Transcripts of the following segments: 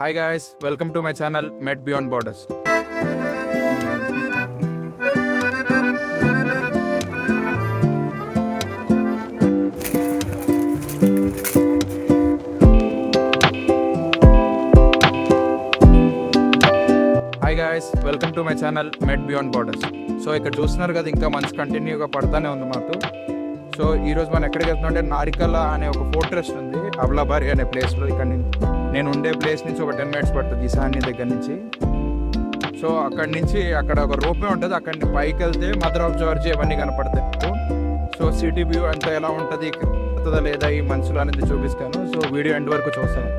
Hi guys, welcome to my channel Med Beyond Borders. Hi guys, welcome to my channel Med Beyond Borders. So ఇక్కడ చూస్తున్నారు కదా, ఇంకా మంచి కంటిన్యూగా పడతానే ఉంది మాకు. సో ఈరోజు మనం ఎక్కడికి వెళ్తున్నాం అంటే నారికల్ అనే ఒక ఫోర్ట్రెస్ ఉంది అవలాబారి అనే ప్లేస్లో. ఇక్కడ నేను ఉండే ప్లేస్ నుంచి ఒక 10 minutes పడుతుంది ఈశాన్య దగ్గర నుంచి. సో అక్కడి నుంచి అక్కడ ఒక రోపే ఉంటుంది, అక్కడి నుంచి పైకి వెళ్తే మదర్ ఆఫ్ జార్జియా ఇవన్నీ కనపడతాయి. సో సిటీ వ్యూ అంతా ఎలా ఉంటుంది, వస్తుందా లేదా ఈ మనుషులు అనేది చూపిస్తాను. సో వీడియో ఎండ్ వరకు చూస్తాను.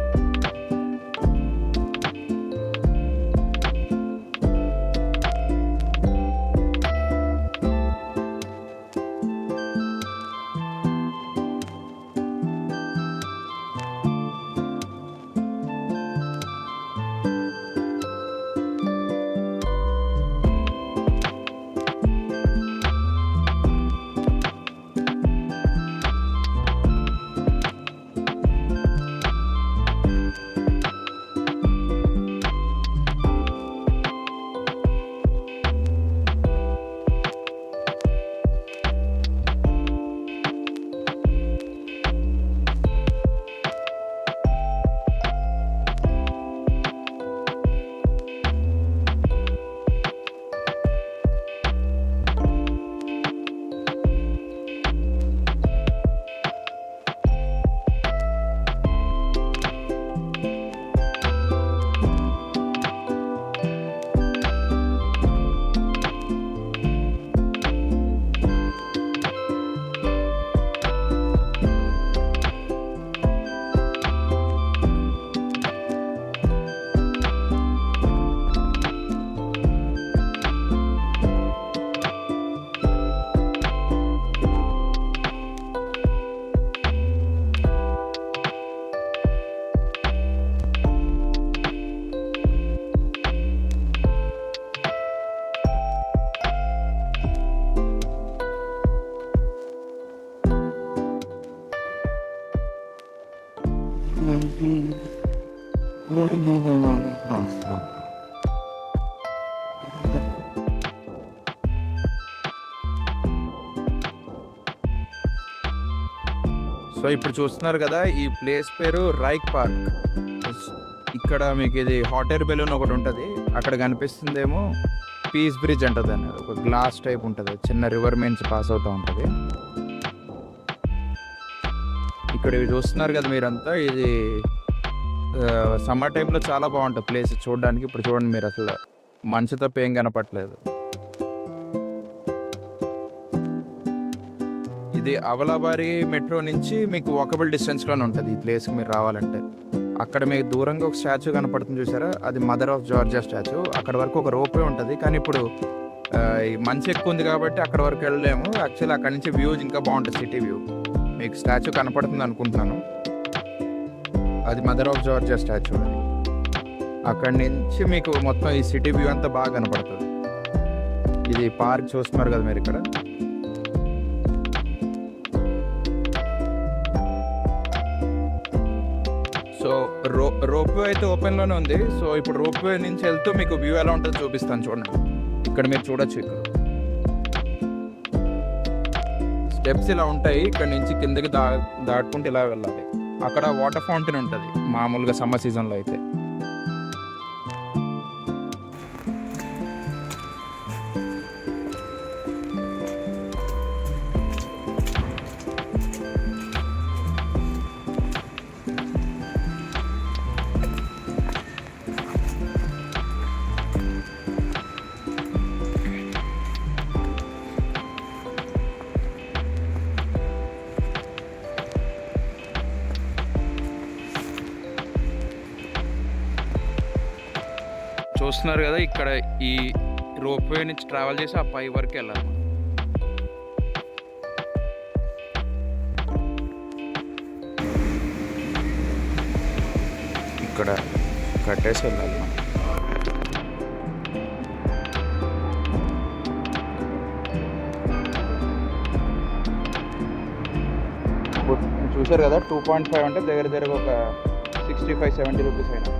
సో ఇప్పుడు చూస్తున్నారు కదా, ఈ ప్లేస్ పేరు రైక్ పార్క్. ఇక్కడ మీకు ఇది హాట్ ఎయిర్ బెలూన్ ఒకటి ఉంటుంది, అక్కడ కనిపిస్తుందేమో పీస్ బ్రిడ్జ్ అంటుంది అనేది. ఒక గ్లాస్ టైప్ ఉంటుంది, చిన్న రివర్ మీన్స్ పాస్ అవుతూ ఉంటుంది. ఇక్కడ ఇవి చూస్తున్నారు కదా మీరంతా, ఇది సమ్మర్ టైంలో చాలా బాగుంటుంది ప్లేస్ చూడడానికి. ఇప్పుడు చూడండి మీరు, అసలు మంచు తప్ప ఏం కనపట్లేదు. ఇది అవలాబారి మెట్రో నుంచి మీకు వాకబుల్ డిస్టెన్స్లోనే ఉంటుంది ఈ ప్లేస్కి మీరు రావాలంటే. అక్కడ మీకు దూరంగా ఒక స్టాచ్యూ కనపడుతుంది చూసారా, అది మదర్ ఆఫ్ జార్జియా స్టాచ్యూ. అక్కడ వరకు ఒక రోపే ఉంటుంది, కానీ ఇప్పుడు ఈ మంచు ఎక్కువ ఉంది కాబట్టి అక్కడ వరకు వెళ్ళలేము. యాక్చువల్లీ అక్కడ నుంచి వ్యూ ఇంకా బాగుంటుంది, సిటీ వ్యూ. మీకు స్టాచ్యూ కనపడుతుంది అనుకుంటున్నాను, అది మదర్ ఆఫ్ జార్జియా స్టాచ్యూ. అది అక్కడి నుంచి మీకు మొత్తం ఈ సిటీ వ్యూ అంతా బాగా కనపడుతుంది. ఇది పార్క్ చూస్తున్నారు కదా మీరు ఇక్కడ. సో రోప్వే అయితే ఓపెన్లోనే ఉంది. సో ఇప్పుడు రోప్వే నుంచి వెళ్తూ మీకు వ్యూ ఎలా ఉంటుందో చూపిస్తాను చూడండి. ఇక్కడ మీరు చూడొచ్చు, ఇక్కడ స్టెప్స్ ఇలా ఉంటాయి. ఇక్కడ నుంచి కిందకి దాటుకుంటూ ఇలా వెళ్ళాలి. అక్కడ వాటర్ ఫౌంటైన్ ఉంటుంది మామూలుగా సమ్మర్ సీజన్లో అయితే. చూస్తున్నారు కదా, ఇక్కడ ఈ రోప్వే నుంచి ట్రావెల్ చేసి ఆ పై వరకు వెళ్ళాలి. ఇక్కడ కట్టేసి వెళ్ళాలి మనం. చూసారు కదా 2.5 అంటే దగ్గర ఒక 65-70 రూపీస్ అయినా.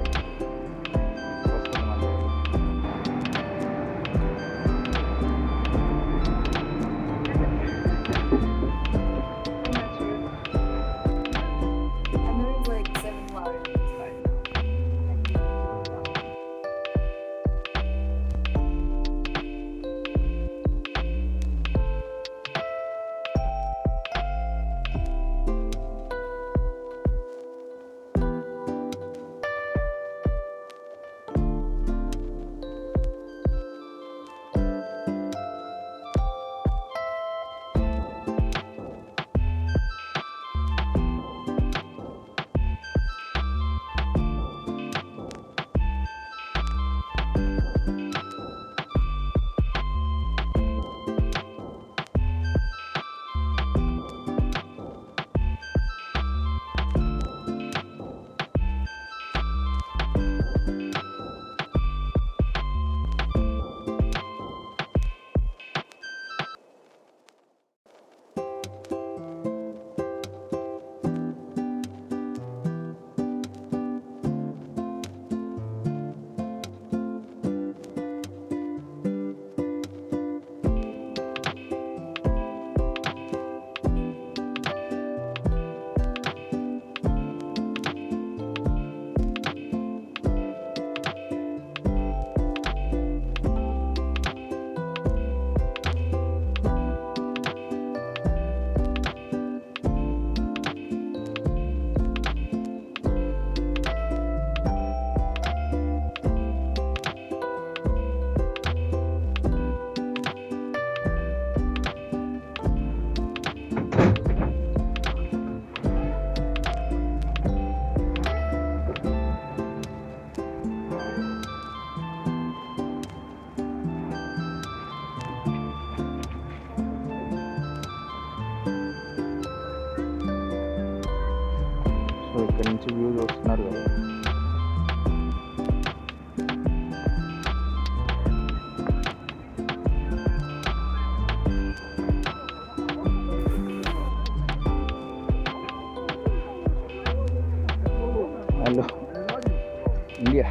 India.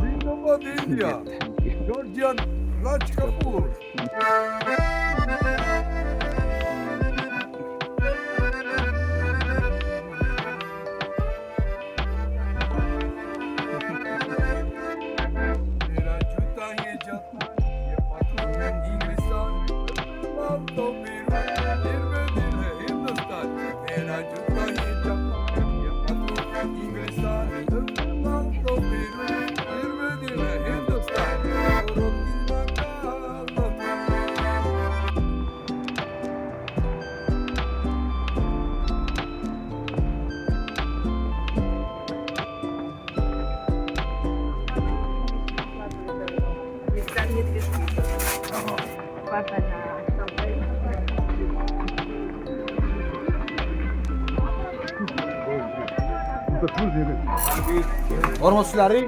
Zindabad India. Georgian Raj Kapoor. मेरा जूता ये जापान, ये पतलून है इंग्लिस्तान, नाम तो मेरा, दिल में दिल है हिंदुस्तान। मेरा जूता ये जापान, ये पतलून है इंग्लिस्तान, नाम तो मेरा, दिल में दिल है हिंदुस्तान। और दिल का Ormos lari.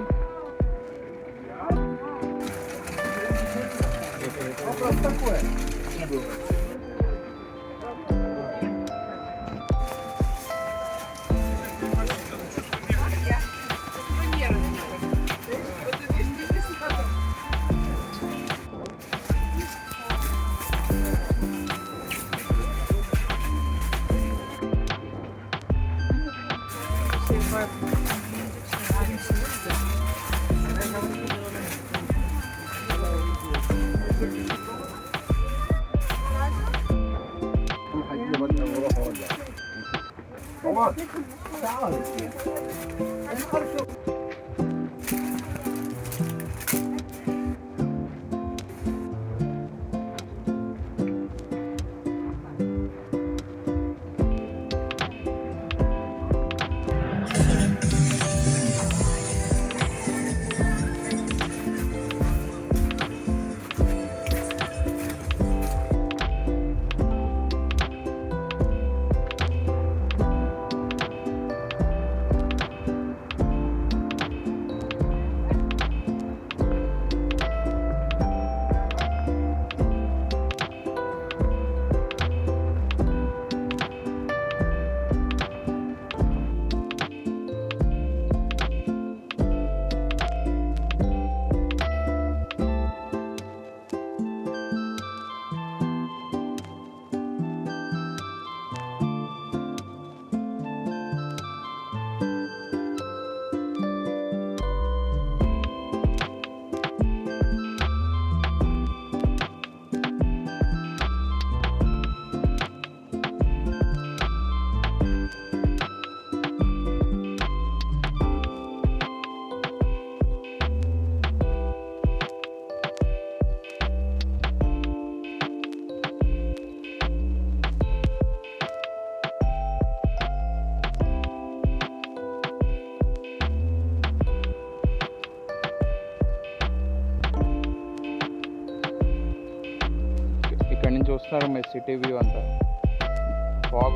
ఇక్కడ నుంచి చూస్తున్నారు మీరు సిటీ వ్యూ అంతా.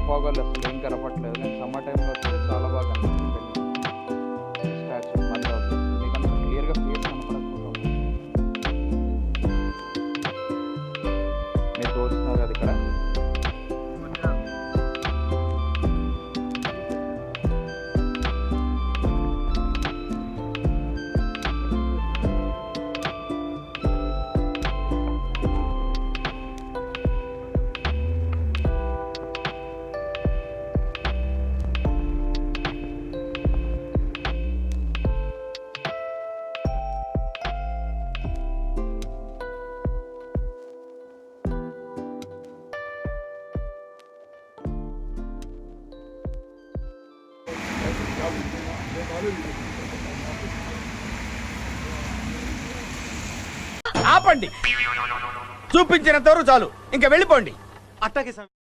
పోగలు అసలు ఏం కనపట్లేదు. నేను సమ్మర్ టైంలో వస్తే చాలా బాగా కనిపిస్తుంది స్టాచ్యూ. మళ్ళీ మీకు అంత క్లియర్గా ఫేస్ కనపడకపోతే మీరు చూస్తున్నారు కదా ఇక్కడ. ఆపండి, చూపించినంత వరకు చాలు, ఇంకా వెళ్ళిపోండి. అట్టాకే